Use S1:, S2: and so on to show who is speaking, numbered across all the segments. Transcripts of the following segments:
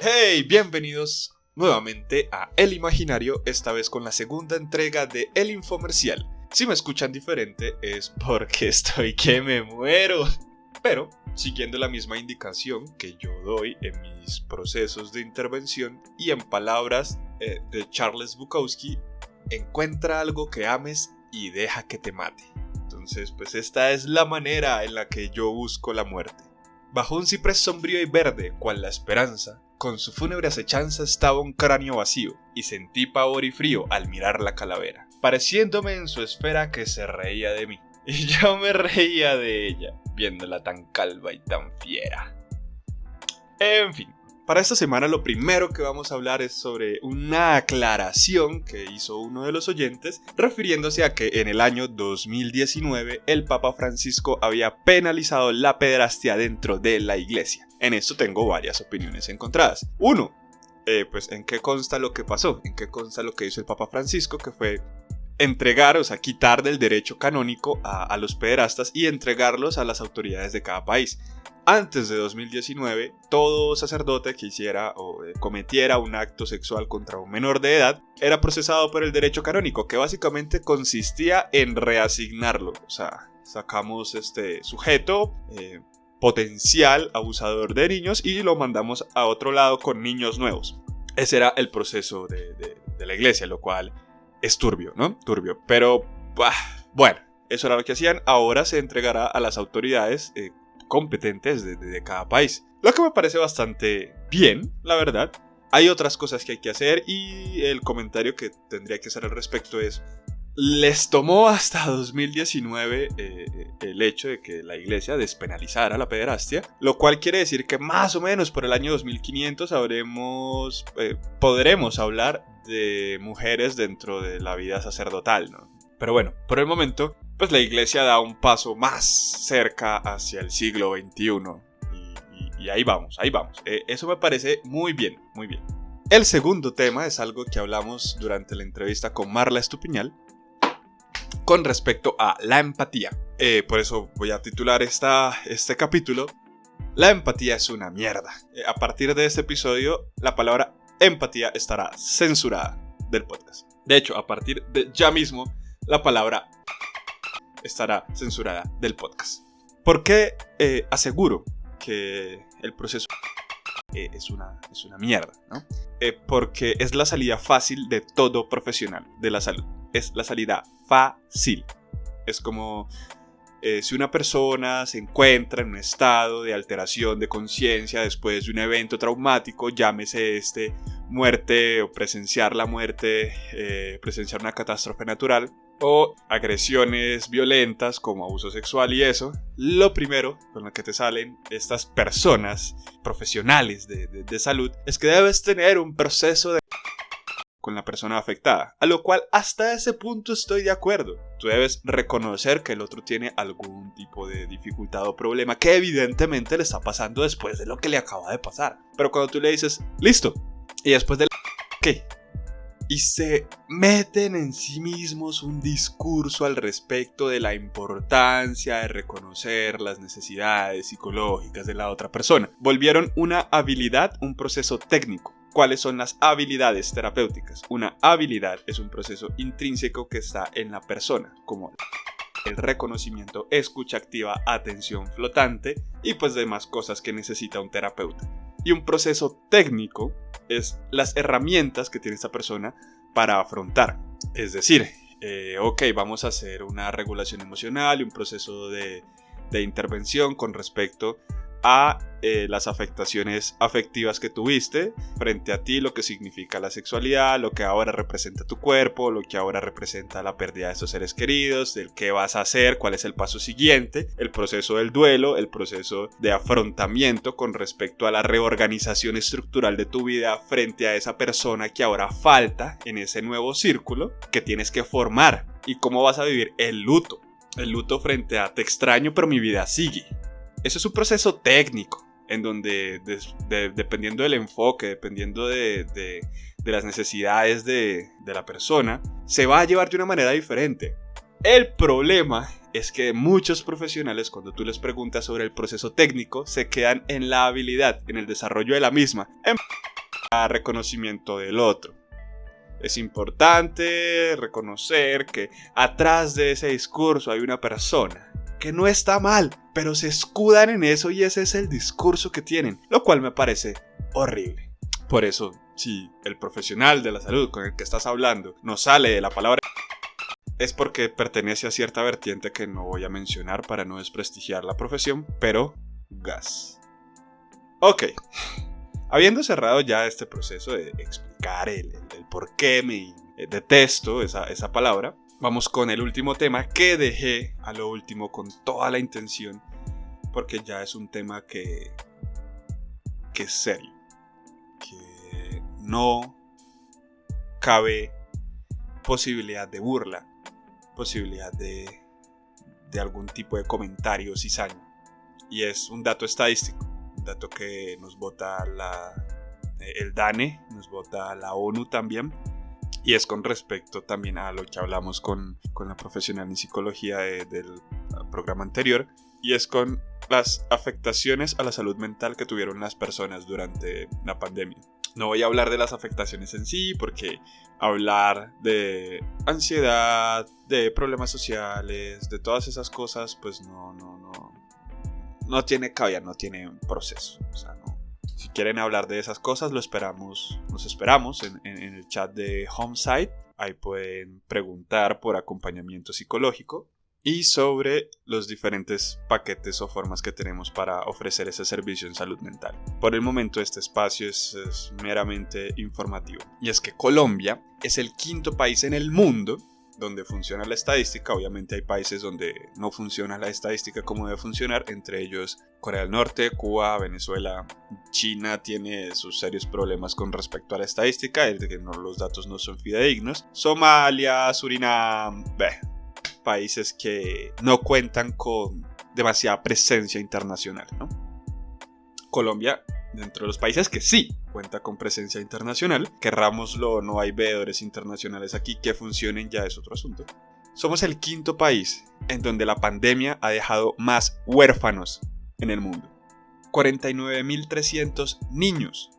S1: Hey, bienvenidos nuevamente a El Imaginario, esta vez con la segunda entrega de El Infomercial. Si me escuchan diferente es porque estoy que me muero. Pero, siguiendo la misma indicación que yo doy en mis procesos de intervención y en palabras de Charles Bukowski, encuentra algo que ames y deja que te mate. Entonces, pues esta es la manera en la que yo busco la muerte. Bajo un ciprés sombrío y verde, cual la esperanza, con su fúnebre acechanza estaba un cráneo vacío, y sentí pavor y frío al mirar la calavera, pareciéndome en su esfera que se reía de mí, y yo me reía de ella, viéndola tan calva y tan fiera. En fin, para esta semana lo primero que vamos a hablar es sobre una aclaración que hizo uno de los oyentes, refiriéndose a que en el año 2019 el Papa Francisco había penalizado la pederastia dentro de la iglesia. En esto tengo varias opiniones encontradas. Uno, pues en qué consta lo que pasó, en qué consta lo que hizo el Papa Francisco, que fue entregar, o sea, quitar del derecho canónico a los pederastas y entregarlos a las autoridades de cada país. Antes de 2019, todo sacerdote que hiciera o cometiera un acto sexual contra un menor de edad era procesado por el derecho canónico, que básicamente consistía en reasignarlo. O sea, sacamos este sujeto potencial abusador de niños y lo mandamos a otro lado con niños nuevos. Ese era el proceso de la iglesia, lo cual es turbio, ¿no? Turbio. Pero, bueno, eso era lo que hacían. Ahora se entregará a las autoridades competentes de cada país. Lo que me parece bastante bien, la verdad. Hay otras cosas que hay que hacer y el comentario que tendría que hacer al respecto es: les tomó hasta 2019 el hecho de que la iglesia despenalizara la pederastia, lo cual quiere decir que más o menos por el año 2500 podremos hablar de mujeres dentro de la vida sacerdotal, ¿no? Pero bueno, por el momento, pues la iglesia da un paso más cerca hacia el siglo XXI. Y ahí vamos, ahí vamos. Eso me parece muy bien, muy bien. El segundo tema es algo que hablamos durante la entrevista con Marla Estupiñán con respecto a la empatía. Por eso voy a titular este capítulo: La empatía es una mierda. A partir de este episodio, la palabra empatía estará censurada del podcast. De hecho, a partir de ya mismo, la palabra estará censurada del podcast. ¿Por qué aseguro que el proceso es una mierda, ¿no? Porque es la salida fácil de todo profesional de la salud. Es la salida fácil. Es como si una persona se encuentra en un estado de alteración de conciencia después de un evento traumático, llámese muerte o presenciar la muerte, presenciar una catástrofe natural o agresiones violentas como abuso sexual y eso, lo primero con lo que te salen estas personas profesionales de salud es que debes tener un proceso con la persona afectada, a lo cual hasta ese punto estoy de acuerdo. Tú debes reconocer que el otro tiene algún tipo de dificultad o problema que evidentemente le está pasando después de lo que le acaba de pasar. Pero cuando tú le dices, listo, y después de ¿qué? Y se meten en sí mismos un discurso al respecto de la importancia de reconocer las necesidades psicológicas de la otra persona. Volvieron una habilidad un proceso técnico. ¿Cuáles son las habilidades terapéuticas? Una habilidad es un proceso intrínseco que está en la persona, como el reconocimiento, escucha activa, atención flotante y pues demás cosas que necesita un terapeuta. Y un proceso técnico es las herramientas que tiene esta persona para afrontar. Es decir, vamos a hacer una regulación emocional y un proceso de intervención con respecto a las afectaciones afectivas que tuviste frente a ti, lo que significa la sexualidad, lo que ahora representa tu cuerpo, lo que ahora representa la pérdida de estos seres queridos, del qué vas a hacer, cuál es el paso siguiente, el proceso del duelo, el proceso de afrontamiento con respecto a la reorganización estructural de tu vida frente a esa persona que ahora falta en ese nuevo círculo que tienes que formar, y cómo vas a vivir el luto frente a te extraño pero mi vida sigue. Eso es un proceso técnico, en donde dependiendo del enfoque, dependiendo de las necesidades de la persona, se va a llevar de una manera diferente. El problema es que muchos profesionales, cuando tú les preguntas sobre el proceso técnico, se quedan en la habilidad, en el desarrollo de la misma, reconocimiento del otro. Es importante reconocer que atrás de ese discurso hay una persona que no está mal, pero se escudan en eso y ese es el discurso que tienen, lo cual me parece horrible. Por eso, si el profesional de la salud con el que estás hablando no sale de la palabra, es porque pertenece a cierta vertiente que no voy a mencionar para no desprestigiar la profesión, pero gas. Ok, habiendo cerrado ya este proceso de explicar el por qué me detesto esa palabra, vamos con el último tema que dejé a lo último con toda la intención, porque ya es un tema que es serio, que no cabe posibilidad de burla, posibilidad de algún tipo de comentario cizaño, y es un dato estadístico, un dato que nos bota el DANE, nos bota la ONU también, y es con respecto también a lo que hablamos con la profesional en psicología del programa anterior, y es con las afectaciones a la salud mental que tuvieron las personas durante la pandemia. No voy a hablar de las afectaciones en sí, porque hablar de ansiedad, de problemas sociales, de todas esas cosas, pues no tiene cabida, no tiene proceso. O sea, no. Si quieren hablar de esas cosas, los esperamos en el chat de Homesite. Ahí pueden preguntar por acompañamiento psicológico y sobre los diferentes paquetes o formas que tenemos para ofrecer ese servicio en salud mental. Por el momento este espacio es meramente informativo. Y es que Colombia es el 5º país en el mundo donde funciona la estadística. Obviamente hay países donde no funciona la estadística como debe funcionar, entre ellos Corea del Norte, Cuba, Venezuela. China tiene sus serios problemas con respecto a la estadística, es de que los datos no son fidedignos. Somalia, Surinam, países que no cuentan con demasiada presencia internacional, ¿no? Colombia, dentro de los países que sí cuenta con presencia internacional, querrámoslo, no hay veedores internacionales aquí que funcionen, ya es otro asunto. Somos el 5º país en donde la pandemia ha dejado más huérfanos en el mundo. 49.300 niños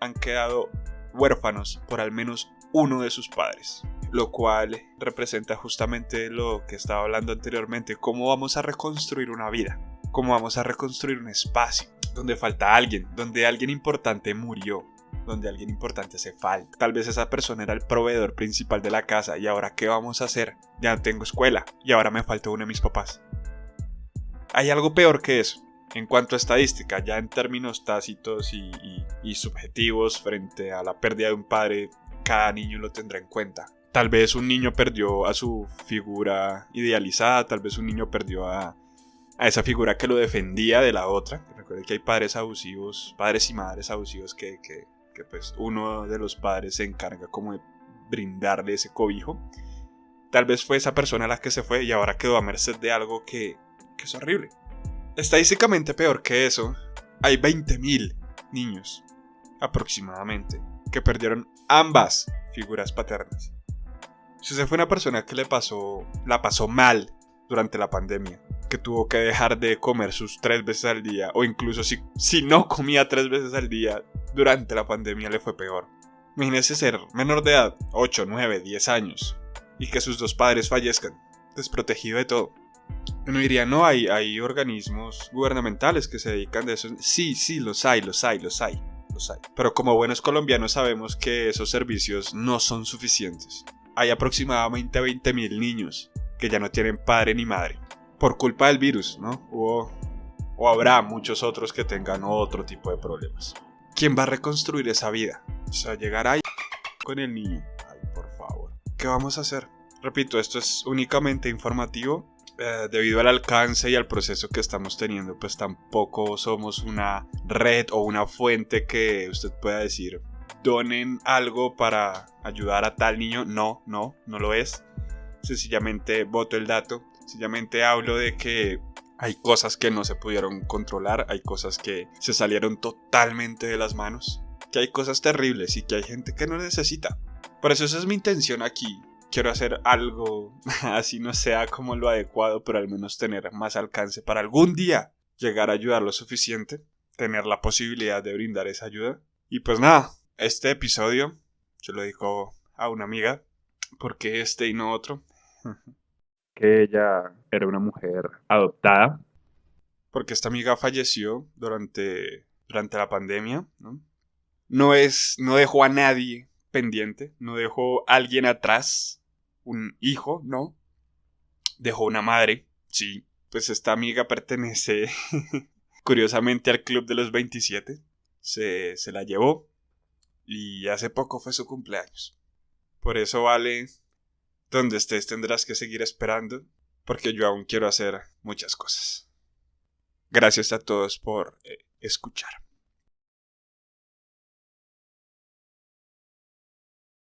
S1: han quedado huérfanos por al menos uno de sus padres, lo cual representa justamente lo que estaba hablando anteriormente, cómo vamos a reconstruir una vida, cómo vamos a reconstruir un espacio donde falta alguien, donde alguien importante murió, donde alguien importante hace falta. Tal vez esa persona era el proveedor principal de la casa y ahora ¿qué vamos a hacer? Ya no tengo escuela y ahora me falta uno de mis papás. Hay algo peor que eso. En cuanto a estadística, ya en términos tácitos y subjetivos frente a la pérdida de un padre, cada niño lo tendrá en cuenta. Tal vez un niño perdió a su figura idealizada, tal vez un niño perdió a esa figura que lo defendía de la otra. Recuerden que hay padres abusivos, padres y madres abusivos que pues uno de los padres se encarga como de brindarle ese cobijo. Tal vez fue esa persona la que se fue y ahora quedó a merced de algo que es horrible. Estadísticamente peor que eso, hay 20.000 niños aproximadamente que perdieron ambas figuras paternas. Si usted fue una persona que la pasó mal durante la pandemia, que tuvo que dejar de comer sus 3 veces al día, o incluso si no comía 3 veces al día durante la pandemia, le fue peor. Imagínese ser menor de edad, 8, 9, 10 años, y que sus 2 padres fallezcan, desprotegido de todo. Uno diría, no, hay organismos gubernamentales que se dedican de eso. Sí, los hay. Pero como buenos colombianos sabemos que esos servicios no son suficientes. Hay aproximadamente 20.000 niños que ya no tienen padre ni madre por culpa del virus, ¿no? O habrá muchos otros que tengan otro tipo de problemas. ¿Quién va a reconstruir esa vida? O sea, llegar ahí con el niño. Ay, por favor. ¿Qué vamos a hacer? Repito, esto es únicamente informativo. Debido al alcance y al proceso que estamos teniendo, pues tampoco somos una red o una fuente que usted pueda decir, donen algo para ayudar a tal niño. No lo es. Sencillamente boto el dato, sencillamente hablo de que hay cosas que no se pudieron controlar, hay cosas que se salieron totalmente de las manos, que hay cosas terribles y que hay gente que no necesita. Por eso esa es mi intención aquí. Quiero hacer algo, así no sea como lo adecuado, pero al menos tener más alcance para algún día llegar a ayudar lo suficiente, tener la posibilidad de brindar esa ayuda. Y pues nada, Este episodio se lo dedico a una amiga. ¿Por qué este y no otro?
S2: Que ella era una mujer adoptada.
S1: Porque esta amiga falleció durante la pandemia, ¿no? No dejó a nadie pendiente, no dejó a alguien atrás, un hijo, ¿no? Dejó una madre, sí. Pues esta amiga pertenece curiosamente al Club de los 27. Se la llevó y hace poco fue su cumpleaños. Por eso, Vale, donde estés tendrás que seguir esperando, porque yo aún quiero hacer muchas cosas. Gracias a todos por escuchar.